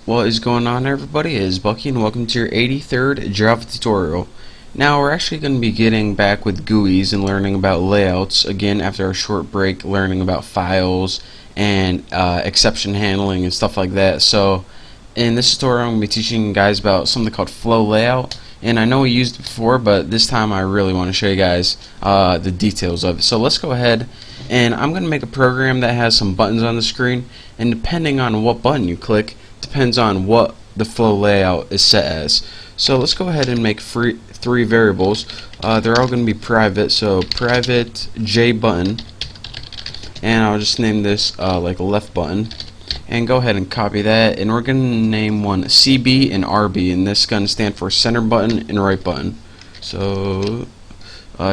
What is going on, everybody? It is Bucky and welcome to your 83rd Java tutorial. Now we're actually going to be getting back with GUIs and learning about layouts again after a short break, learning about files and exception handling and stuff like that. So in this tutorial I'm going to be teaching you guys about something called FlowLayout, and I know we used it before, but this time I really want to show you guys the details of it. So let's go ahead, and I'm going to make a program that has some buttons on the screen, and depending on what button you click depends on what the flow layout is set as. So let's go ahead and make three variables. They're all going to be private, so private J button, and I'll just name this like a left button, and go ahead and copy that, and we're going to name one CB and RB, and this is going to stand for center button and right button. So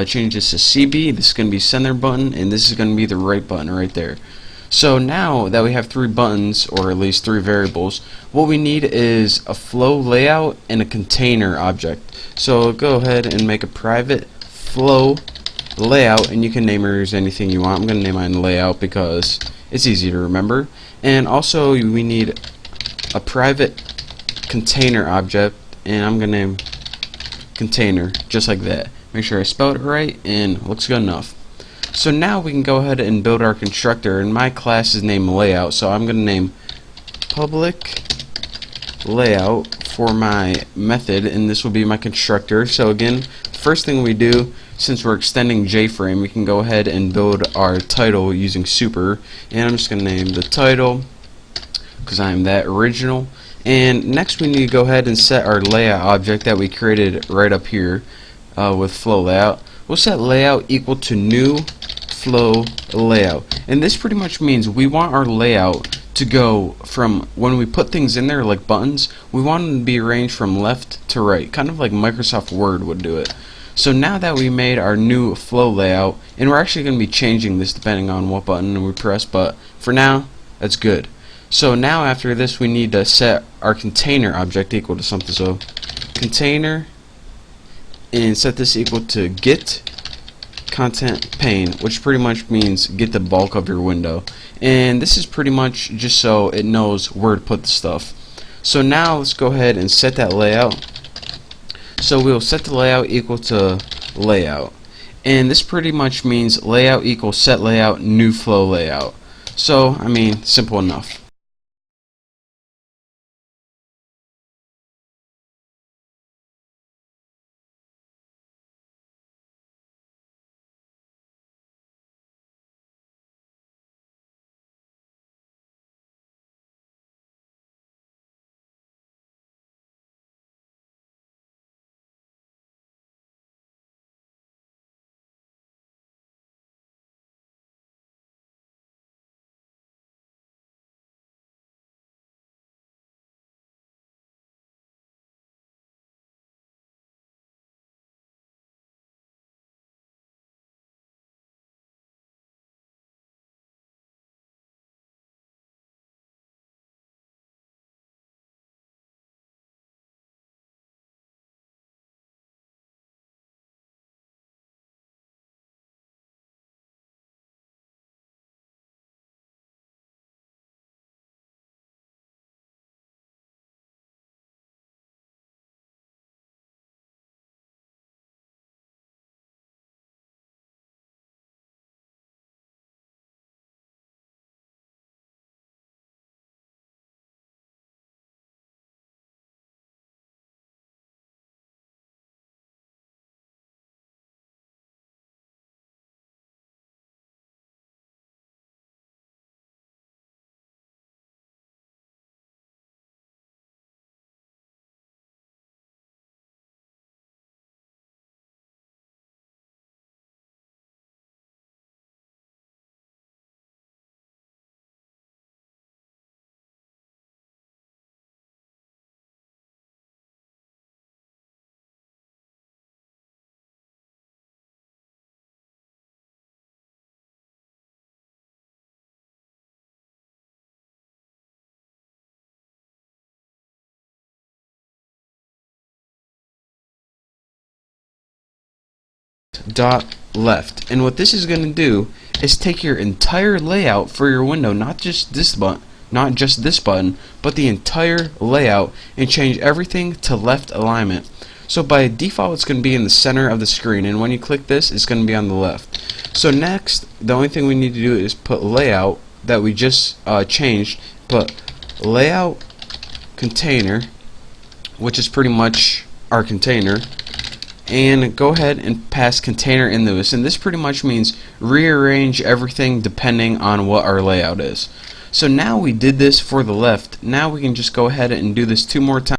change this to CB, this is going to be center button, and this is going to be the right button right there. So now that we have three buttons, or at least three variables, what we need is a flow layout and a container object. So go ahead and make a private flow layout, and you can name yours anything you want. I'm going to name mine layout because it's easy to remember. And also we need a private container object, and I'm going to name container just like that. Make sure I spelled it right, and it looks good enough. So now we can go ahead and build our constructor, and my class is named layout, so I'm going to name public layout for my method, and this will be my constructor. So again, the first thing we do, since we're extending JFrame, we can go ahead and build our title using super, and I'm just going to name the title because I'm that original. And next we need to go ahead and set our layout object that we created right up here with flow layout. We'll set layout equal to new flow layout, and this pretty much means we want our layout to go from when we put things in there like buttons, we want them to be arranged from left to right, kind of like Microsoft Word would do it. So now that we made our new flow layout, and we're actually going to be changing this depending on what button we press, but for now that's good. So now after this we need to set our container object equal to something, so container, and set this equal to get content pane, which pretty much means get the bulk of your window, and this is pretty much just so it knows where to put the stuff. So now let's go ahead and set that layout. So we'll set the layout equal to layout, and this pretty much means layout equals set layout new flow layout. So I mean, simple enough. Dot left, and what this is going to do is take your entire layout for your window, not just this button, not just this button, but the entire layout, and change everything to left alignment. So by default it's going to be in the center of the screen, and when you click this it's going to be on the left. So next, the only thing we need to do is put layout that we just changed, put layout container, which is pretty much our container, and go ahead and pass container into this, and this pretty much means rearrange everything depending on what our layout is. So now we did this for the left. Now we can just go ahead and do this 2 more times.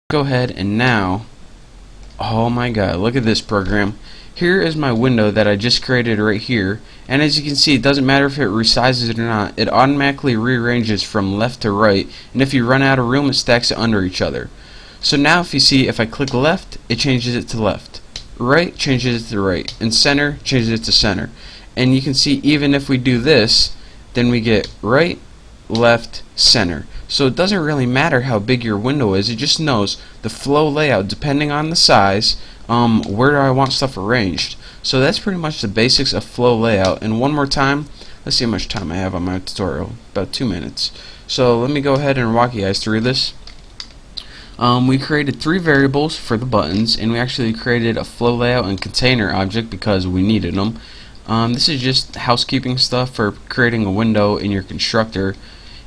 Go ahead and now, oh my god, look at this program. Here is my window that I just created right here, and as you can see, it doesn't matter if it resizes it or not, it automatically rearranges from left to right, and if you run out of room it stacks it under each other. So now if you see, if I click left, it changes it to left, right changes it to right, and center changes it to center. And you can see even if we do this, then we get right, left, center. So it doesn't really matter how big your window is, it just knows the flow layout depending on the size, where do I want stuff arranged. So that's pretty much the basics of flow layout. And one more time, let's see how much time I have on my tutorial, about 2 minutes. So let me go ahead and walk you guys through this. We created 3 variables for the buttons, and we actually created a flow layout and container object because we needed them. This is just housekeeping stuff for creating a window in your constructor.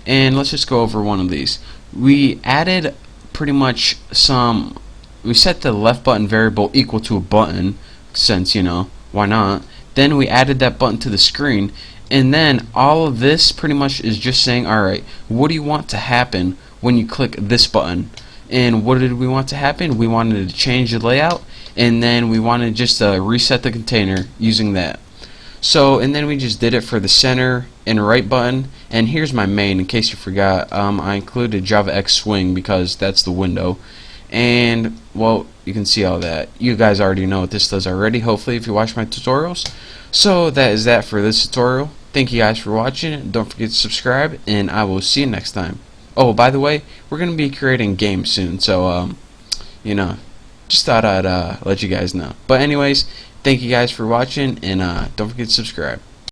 And let's just go over one of these. We added pretty much we set the left button variable equal to a button, since, you know, why not? Then we added that button to the screen, and then all of this pretty much is just saying, alright, what do you want to happen when you click this button? And what did we want to happen? We wanted to change the layout, and then we wanted just to reset the container using that. So, and then we just did it for the center and right button. And here's my main, in case you forgot. I included JavaX Swing because that's the window. And, well, you can see all that. You guys already know what this does already, hopefully, if you watch my tutorials. So, that is that for this tutorial. Thank you guys for watching. Don't forget to subscribe, and I will see you next time. Oh, by the way, we're going to be creating games soon, so, you know, just thought I'd let you guys know. But anyways, thank you guys for watching, and don't forget to subscribe.